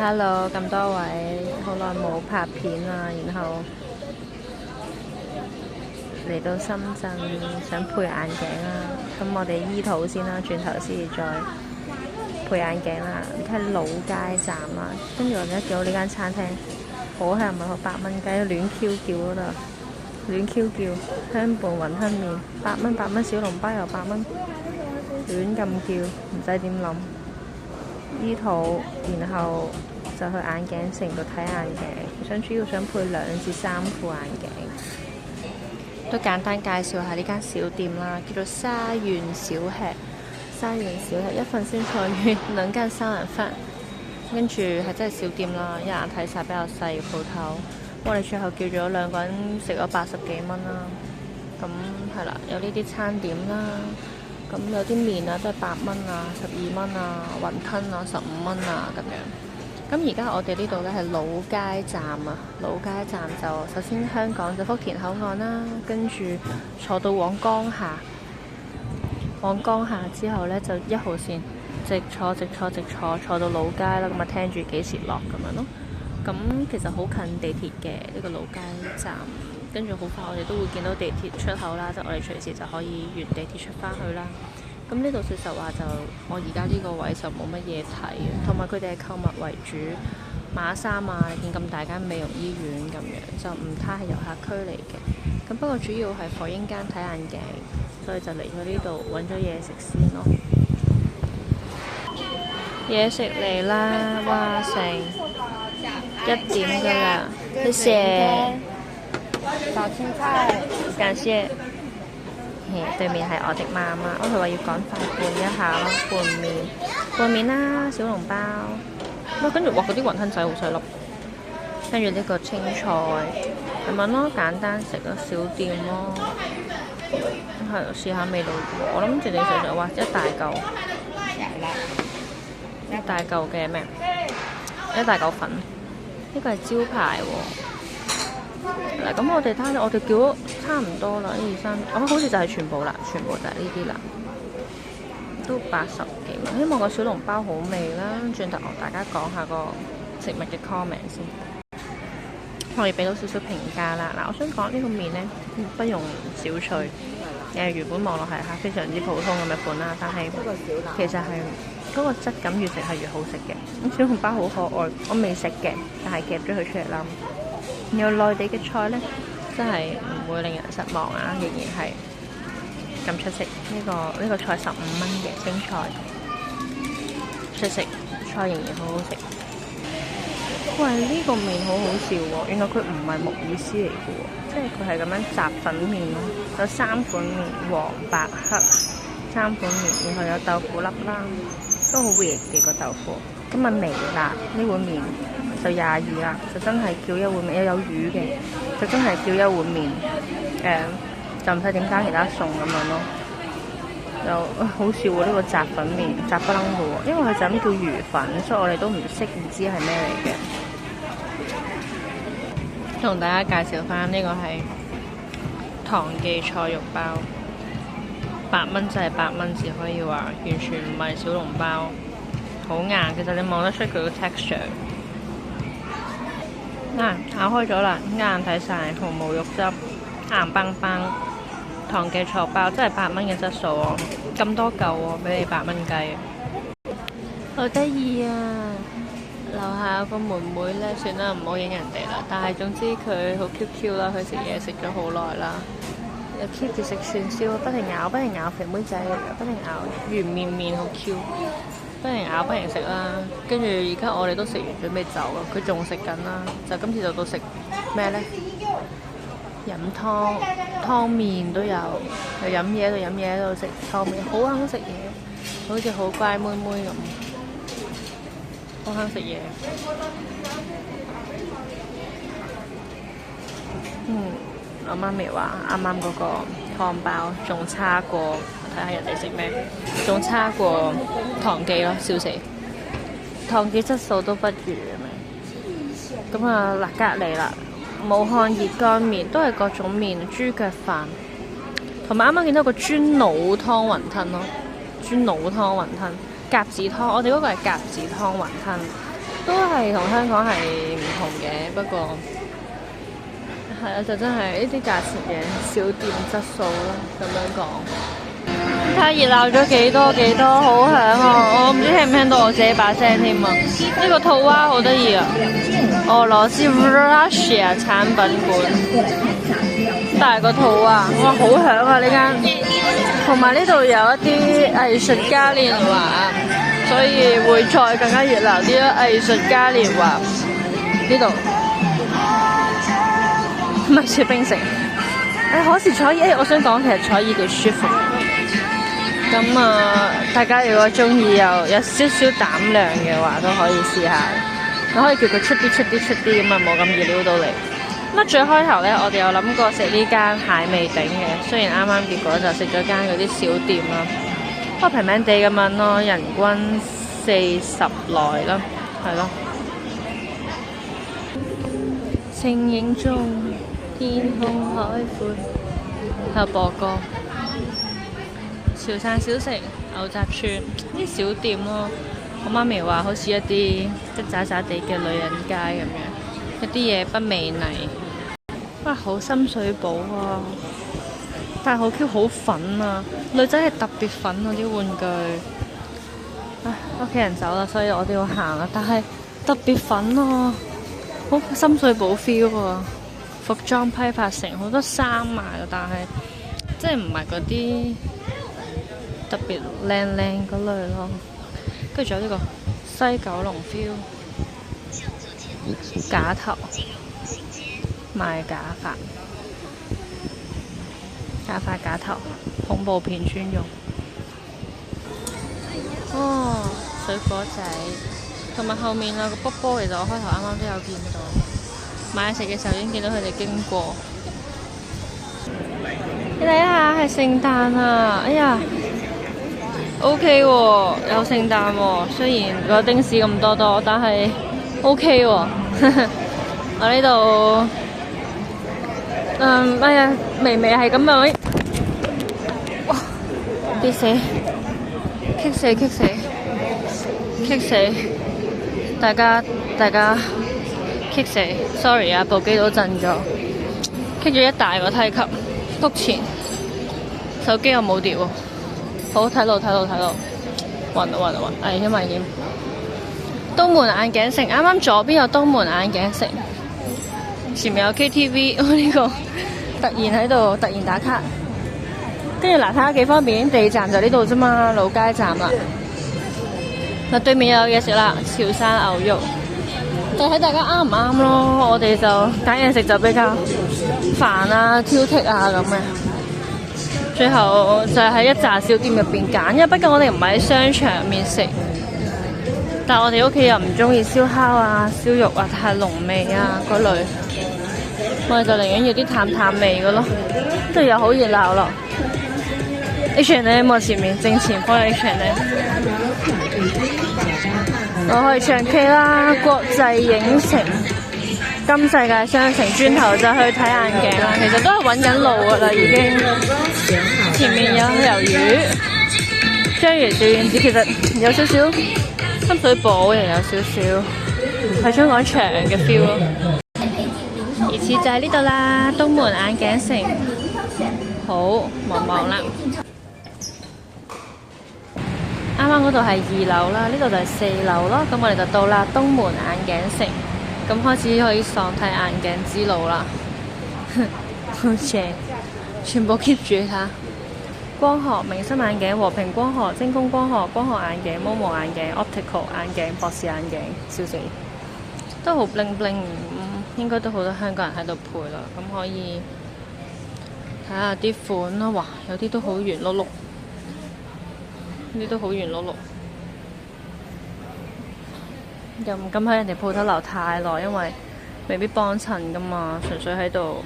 Hello，咁多位，好耐冇拍片啦，然後嚟到深圳想配眼鏡啦，咁我哋醫肚先啦，轉頭先至再配眼鏡啦。你睇老街站啦，跟住我而家見到呢間餐廳，好係咪好8蚊雞，亂 Q 叫嗰度，亂 Q 叫香拌雲吞麵8蚊小籠包又8蚊，亂咁叫，唔使點諗。醫肚，然後就去眼鏡城度睇眼鏡，主要想配2至3副眼鏡。都簡單介紹下呢間小店啦，叫做沙縣小吃。沙縣小吃一份鮮菜魚，2間3人飯，跟住係真係小店啦，一眼睇晒比較細嘅鋪頭。我哋最後叫咗2個人食咗80幾蚊啦。咁係啦，有呢啲餐點啦。咁有啲麵啊，都係8蚊啊、12蚊啊，雲吞啊15蚊啊咁樣。咁而家我哋呢度咧係老街站啊，老街站就首先香港就福田口岸啦，跟住坐到往江夏，往江夏之後咧就1號線直坐到老街啦，咁啊聽住幾時落咁樣咯。咁其實好近地鐵嘅呢個老街站。跟住好快，我哋都會見到地鐵出口啦，即係我哋隨時就可以沿地鐵出翻去啦。咁呢度說實話就我而家呢個位就冇乜嘢睇嘅，同埋佢哋係購物為主，馬衫啊，你見咁大間美容醫院咁樣，就唔太係遊客區嚟嘅。咁不過主要係火英間睇眼鏡，所以就嚟咗呢度揾咗嘢食先咯。嘢食嚟啦，哇成1點㗎啦，謝謝。小青菜，感謝。對面係我的媽媽，佢話要趕快拌一下咯，拌麵啦，小籠包。跟住哇，嗰啲雲吞仔好細粒。跟住呢個青菜，咁樣咯，簡單食咯，小店咯。係試下味道，我諗正常，哇，一大嚿嘅咩？一大嚿粉，呢個係招牌喎。嗱，咁我哋睇下，我哋叫咗差唔多啦，1、2、3，好似就係全部啦，全部就係呢啲啦，都80幾蚊。希望個小籠包好味啦。轉頭大家講下個食物嘅 comment 先，我哋俾到少少評價啦。嗱，我想講呢個麵呢，不容小覷。原本望落係非常之普通咁嘅款啦，但係其實係嗰個質感越食係越好食嘅。咁小籠包好可愛，我未食嘅，但係夾咗佢出嚟啦。有內地嘅菜呢，真係唔會令人失望啊！仍然係咁出色。呢個菜15蚊嘅青菜，出色，菜仍然好好食。喂，呢個麵好好笑喎！原來佢唔係木耳絲嚟嘅喎，即係佢係咁樣雜粉麵咯。有3款麵，黃白黑3款麵，然後有豆腐粒啦，都好 weird 嘅個豆腐。今日微辣呢碗麵就22啦，就真係叫一碗麵，有魚嘅，就真係叫一碗麵，就唔使點加其他餸咁樣咯。又好笑喎，呢個雜粉麵雜不楞嘅喎，因為佢就咁叫魚粉，所以我哋都唔知係咩嚟嘅。同大家介紹翻呢個係唐記菜肉包，8蚊就係8蚊，只可以話完全唔係小籠包，好硬。其實你望得出佢個 texture。咬開咗啦，硬睇晒，毫無肉汁，硬邦邦。唐記菜肉包真係8蚊嘅質素喎，咁多嚿喎，俾你8蚊雞，好得意啊！樓下有個妹妹呢，算啦，唔好影人哋啦。但係總之佢好 Q 啦，佢食嘢食咗好耐啦，又 keep 住食串燒，不停咬，肥妹仔嚟嘅，不停咬，圓面好 Q。不停咬不停食啦，跟住而家我哋都食完準備走啦，佢仲食緊啦，就今次就到食咩呢？飲湯麵都有，又飲嘢喺度食湯麵，好肯食嘢，好似好乖妹妹咁，好肯食嘢。我媽咪話啱啱嗰個湯包仲差過。睇下人哋食咩，仲差過唐記咯，笑死！唐記質素都不如咁啊！嗱，隔離啦，武漢熱乾麵都係各種麵，豬腳飯，同埋啱啱見到個豬腦湯雲吞咯，豬腦湯雲吞，鴿子湯，我哋嗰個係鴿子湯雲吞，都係同香港係唔同嘅，不過係啊，就真係呢啲價錢嘅小店質素咯，咁樣講。睇下熱鬧咗幾多，好響啊！我唔知聽唔聽到我自己把聲添啊！呢個套娃好得意啊，俄羅斯 Russia 產品館，大個套娃，哇好響啊呢間！同埋呢度有一啲藝術嘉年華，所以會再更加熱鬧啲咯。藝術嘉年華呢度咪雪冰城，可是坐椅，我想講其實坐椅幾舒服。咁啊，大家如果中意有少少膽量嘅話，都可以試下。你可以叫佢出啲咁啊，冇咁熱撩到你。咁啊，最開頭咧，我哋有諗過食呢間蟹味頂嘅，雖然啱啱結果就食咗間嗰啲小店啦，不過平平地咁樣咯，人均40內啦，係咯。情影中，天空海闊，喺度播歌。潮汕小城、牛雜串啲小店咯，我媽咪話好似一啲即渣渣地嘅女人街咁樣，一啲嘢不美麗。哇，好深水埗啊！但係好 Q 好粉啊，女仔係特別粉嗰啲玩具。唉，屋企人走啦，所以我哋要行啦。但係特別粉啊，好深水埗 feel 啊！服裝批發城好多衫賣㗎，但係即係唔係嗰啲特別靚嗰類咯，跟住仲有呢個西九龍 feel， 假頭賣假髮，假頭，恐怖片專用。哦，水果仔，同埋後面啊個卜卜，其實我開頭啱啱都有見到，買食嘅時候已經見到佢哋經過。你睇下係聖誕啊！哎呀〜OK 喎，有聖誕喎，雖然個丁士咁多，但係 OK 喎。我呢度，哎呀，微係咁樣，哇，跌死，棘死，大家棘死 ，sorry 啊，部機都震咗，棘咗一大個梯級，篤前，手機又冇跌喎。好睇路，暈，危險！東門眼鏡城，啱啱左邊有東門眼鏡城，前面有 KTV， 呢個突然喺度突然打卡，跟住嗱睇下幾方便，地鐵站就呢度啫嘛，老街站啦。嗱對面有嘢食啦，潮汕牛肉，就睇大家啱唔啱咯。我哋就揀嘢食就比較煩啊、挑剔啊咁嘅。最後就喺一紮小店入邊揀，因為畢竟我哋唔係喺商場入面食，但係我哋屋企又唔中意燒烤啊、燒肉啊太濃味啊嗰類，我哋就寧願要啲淡味嘅咯，跟住又好熱鬧咯。H&M 前面正前方有 H&M， 我去唱 K 啦，國際影城。金世界商城，轉頭就去睇眼鏡啦。其實都係揾緊路噶啦，已經。前面有魷魚、章魚小丸子，其實有少少深水埗，又有少少喺香港場嘅 feel 咯。而次就喺呢度啦，東門眼鏡城，好忙啦。啱啱嗰度係2樓啦，呢度就係4樓咯。咁我哋就到啦東門眼鏡城。咁開始可以喪睇眼鏡之路啦，好正，全部 keep 住睇。光學、明星眼鏡、和平光學、精工光學、光學眼鏡、Momo 眼鏡、Optical 眼鏡、博士眼鏡，笑死，都好 bling bling，應該都好多香港人喺度配啦。咁可以睇下啲款啦，哇，有啲都好圓碌碌，呢啲都好圓碌碌。又唔敢喺人哋鋪頭留太耐，因為未必幫襯噶嘛，純粹喺度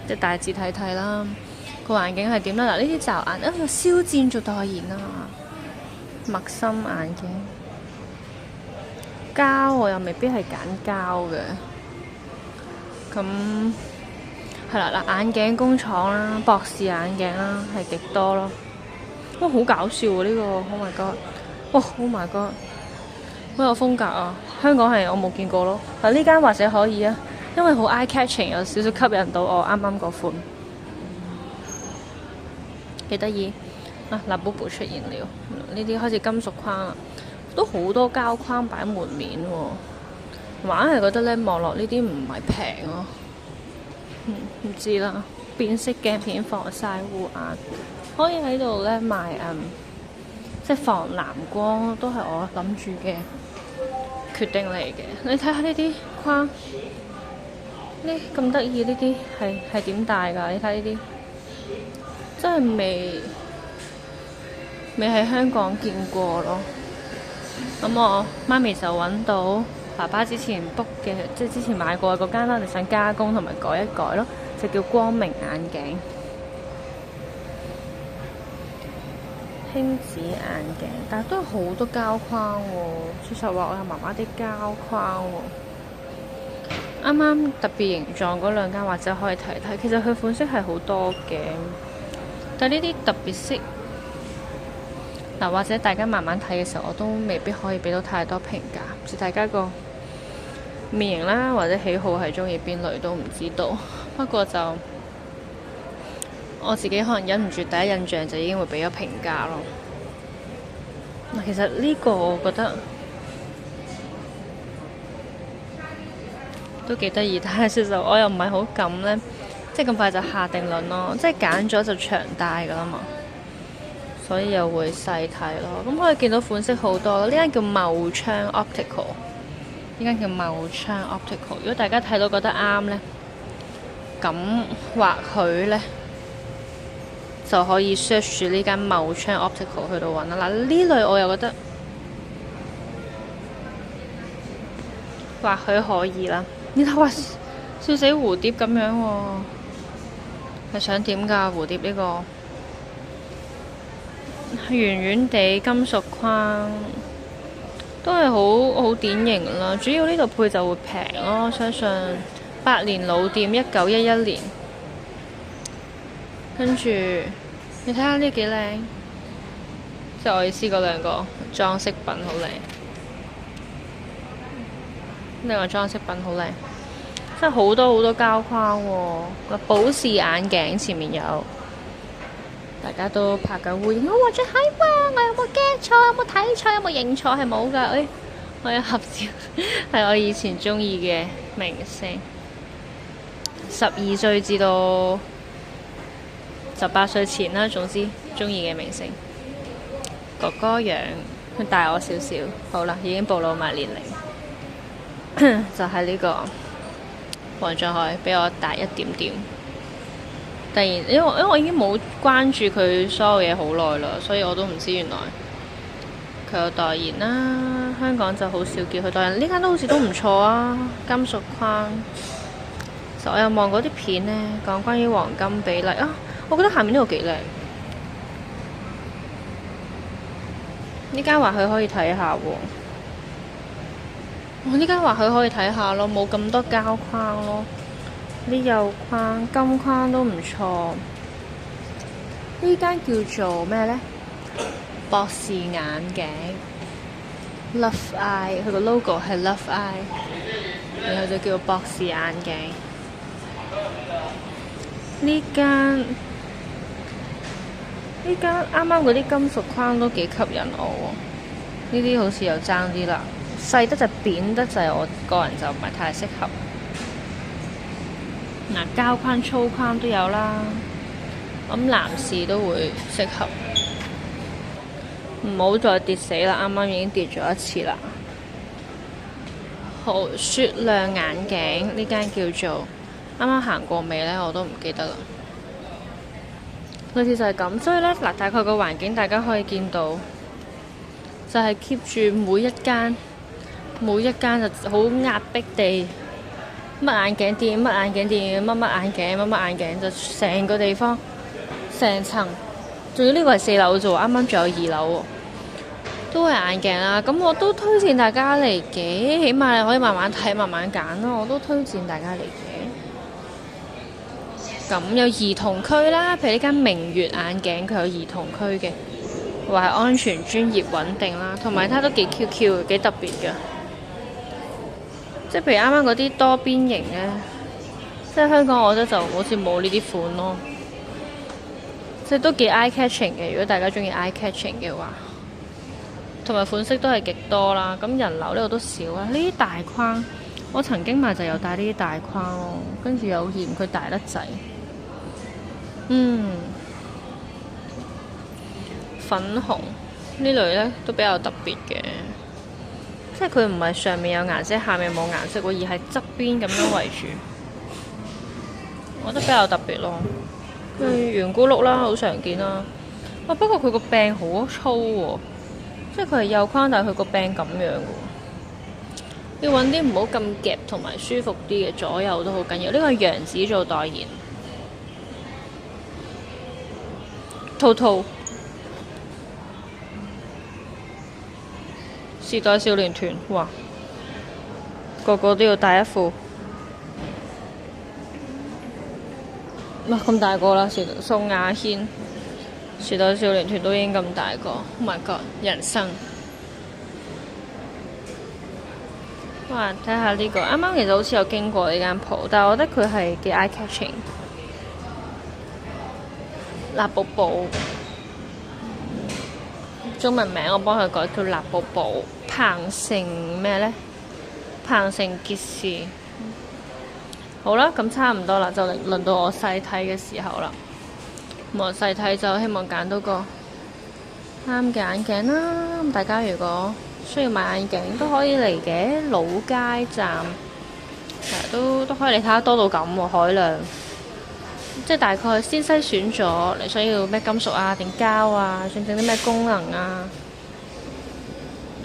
即係大致睇睇啦。個環境係點啦？嗱，呢啲罩眼啊，有肖戰做代言啊，墨森眼鏡膠我又未必係揀膠嘅。咁係啦，嗱，眼鏡工廠啦，博士眼鏡啦，係極多咯。哇，好搞笑喎！呢個 Oh my god！哇 Oh my god！好有風格啊！香港係我冇見過咯。但呢間或者可以啊，因為好 eye catching，有少少吸引到我啱啱嗰款，幾得意啊！Labubu 出現了，呢啲開始金屬框啦，都好多膠框擺門面喎，硬係覺得咧望落呢啲唔係平咯。唔知啦，變色鏡片防曬護眼，可以喺度咧賣即係防藍光，都係我諗住嘅決定嚟嘅。你睇下呢啲框，呢咁得意，呢啲係點戴㗎？你睇呢啲，真係未喺香港見過咯。咁我媽咪就揾到爸爸之前 book 嘅，即係之前買過嗰間啦，你想加工同埋改一改咯，就叫光明眼鏡。輕子眼鏡，但係都有好多膠框喎。說實話，我又麻麻啲膠框喎。啱啱特別形狀嗰兩間或者可以睇睇，其實佢款式係好多嘅，但係呢啲特別色嗱，或者大家慢慢睇嘅時候，我都未必可以俾到太多評價，唔知大家個面型啦或者喜好係中意邊類都唔知道。不過就我自己可能忍唔住第一印象就已經會俾咗評價咯。其實呢個我覺得都幾得意，但係其實我又唔係好敢呢，即係咁快就下定論咯。即係揀咗就長戴噶啦嘛，所以又會細睇咯。咁可以見到款式好多，呢間叫茂昌 Optical， 呢間叫茂昌 Optical。如果大家睇到覺得啱呢，咁或許呢，就可以 search 住呢間茂昌 Optical 去到揾啦。嗱，呢類我又覺得或許可以啦。你睇哇，笑死蝴蝶咁樣喎，係想點㗎？蝴蝶呢個圓圓地金屬框都係好典型啦。主要呢度配就會平咯，相信百年老店1911年。跟住你睇下呢幾靚，即係我意思嗰兩個裝飾品好靚，呢兩個裝飾品好靚，真係好多膠框喎。保視眼鏡前面有，大家都拍緊會，我話咗係喎，我有冇驚錯？有冇睇錯？有冇認錯？係冇㗎。我有合照，係我以前中意嘅明星，12歲至到18歲前啦，總之中意嘅明星哥哥樣，佢大我少少。好啦，已經暴露埋年齡，就係呢個黃俊凱比我大一點點。突然，因為我已經冇關注佢所有嘢好耐啦，所以我都唔知原來佢有代言啦。香港就好少叫佢代言，呢間都好似都唔錯啊，金屬框。其實我有望嗰啲片呢，講關於黃金比例啊。我覺得下面呢個幾靚，呢間或許可以睇下喎。呢間或許可以睇下咯，冇咁多膠框咯，啲幼框、金框都唔錯。呢間叫做咩呢？博士眼鏡 Love Eye， 佢個 logo 係 Love Eye， 然後就叫博士眼鏡。呢間啱啱嗰啲金屬框都幾吸引我喎，呢啲好似又爭啲啦，細得就扁得滯，我個人就唔係太適合。嗱，膠框粗框都有啦，咁男士都會適合。唔好再跌死啦，啱啱已經跌咗一次啦。好，雪亮眼鏡呢間叫做啱啱行過未呢？我都唔記得啦。類似就係咁，所以呢，嗱，大概個環境大家可以見到，就係 keep 住每一間就好壓迫地，乜眼鏡店、乜眼鏡店、乜眼鏡、乜眼鏡，就成個地方成層，仲要呢個係4樓啫喎，啱啱仲有2樓喎，都係眼鏡啦。咁我都推薦大家嚟嘅，起碼你可以慢慢睇、慢慢揀咯。我都推薦大家嚟嘅。咁有兒童區啦，譬如呢間明月眼鏡，佢有兒童區嘅，話係安全、專業、穩定啦，同埋它都幾 QQ 幾特別嘅。即係譬如啱啱嗰啲多邊形咧，即係香港我覺得就好似冇呢啲款咯，即係都幾 eye catching 嘅。如果大家中意 eye catching 嘅話，同埋款式都係極多啦。咁人流呢度都少啦。呢啲大框，我曾經買就有帶呢啲大框咯，跟住又嫌佢大得滯。粉紅呢類咧都比較特別嘅，即係佢唔係上面有顏色，下面冇顏色喎，而係側邊咁樣圍住，我覺得比較特別咯。圓咕碌啦，好常見啦。不過佢個柄好粗喎，即係佢係幼框，但係佢個柄咁樣嘅喎。要揾啲唔好咁夾同埋舒服啲嘅，左右都好緊要。呢個係楊紫做代言，兔兔。時代少年團，哇！個個都要帶一副，哇！咁大個啦，宋亞軒，時代少年團都已經咁大個。Oh my god！人生，哇！睇下呢個，啱啱其實好似有經過呢間鋪，但係我覺得佢係幾 eye catching。辣寶寶，中文名我幫佢改叫辣寶寶。鵬城咩呢？鵬城傑士。好啦，咁差唔多啦，就輪到我細睇嘅時候啦。我細睇就希望揀到個啱嘅眼鏡啦。咁大家如果需要買眼鏡都可以嚟嘅，老街站都可以嚟睇下，多到咁喎，海量。即係大概先篩選咗你想要咩金屬啊定膠啊，想整啲咩功能啊，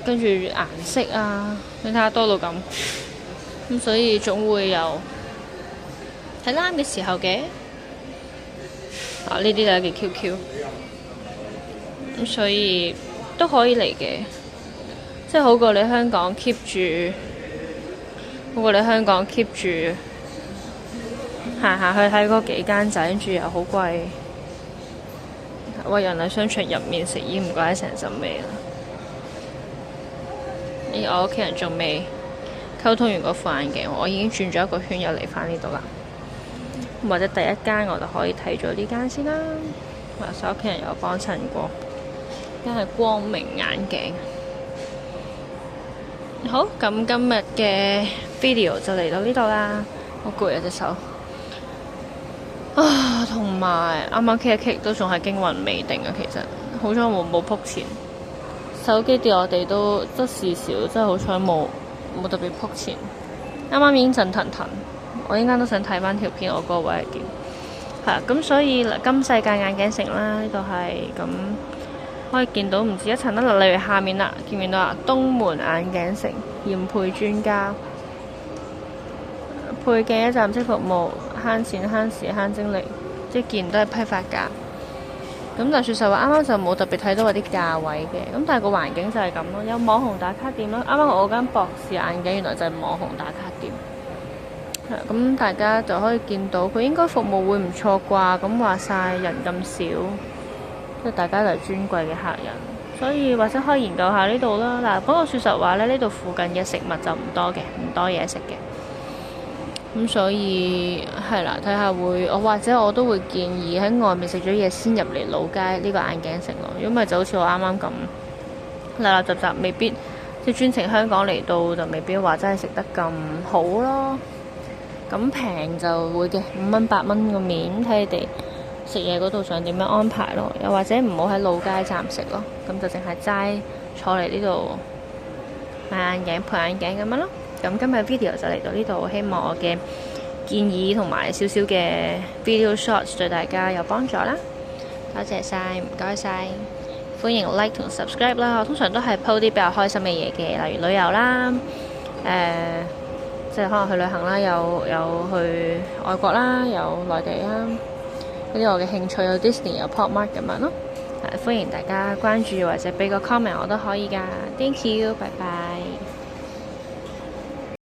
跟住顏色啊，你睇下多到咁，咁所以總會有睇啱嘅時候嘅。呢啲就係件 QQ，咁所以都可以嚟嘅，即係好過你香港 keep 住，行去睇嗰幾間仔，跟住又好貴。喂，人喺商場入面食煙唔怪得成陣味啦。我屋企人仲未溝通完嗰副眼鏡，我已經轉咗一個圈，又嚟返呢度啦。或者第一間我就可以睇咗呢間先啦。我屋企人有幫襯過，呢間係光明眼鏡。好，咁今日嘅 video 就嚟到呢度啦。好攰啊隻手。同埋啱啱 kick 一 kick 都仲係驚魂未定啊！其實好彩我冇撲錢，手機跌我哋都事少，真係好彩冇特別撲錢。啱啱已經震騰騰，我依家都想睇翻條片，我嗰個位係點？係啊，咁所以金世界眼鏡城啦，呢度係咁可以見到唔止一層啦。例如下面啦，見唔見到啊？東門眼鏡城驗配專家。配鏡一站式服務，慳錢慳時慳精力，即係件都係批發價。咁但係說實話，啱啱就冇特別睇到嗰啲價位嘅。咁但係個環境就係咁咯，有網紅打卡店咯。啱啱我間博士眼鏡原來就係網紅打卡店。咁大家就可以見到佢應該服務會唔錯啩。咁話晒人咁少，即係大家就係尊貴嘅客人，所以或者可以研究下呢度啦。嗱，不過說實話咧，呢度附近嘅食物就唔多嘅，唔多嘢食嘅。咁所以係啦，睇下或者我都會建議喺外面食咗嘢先入嚟老街呢個眼鏡城咯。如果唔係就好似我啱啱咁立立雜雜，未必即係專程香港嚟到就未必話真係食得咁好咯。咁平就會嘅，5蚊8蚊個面，睇你哋食嘢嗰度想點樣安排咯。又或者唔好喺老街站食咯，咁就淨係齋坐嚟呢度買眼鏡配眼鏡咁樣咯。咁今日 video 就嚟到呢度，希望我嘅建議同埋少少嘅 video shorts 對大家有幫助啦。多謝晒，唔該晒，歡迎 like 同 subscribe 啦。我通常都係 po 啲比較開心嘅嘢嘅，例如旅遊啦，即係可能去旅行啦，有去外國啦，有內地啦，嗰啲我嘅興趣有 Disney 有 Pop Mart 咁樣咯。歡迎大家關注或者俾個 comment 我都可以㗎。Thank you，拜拜。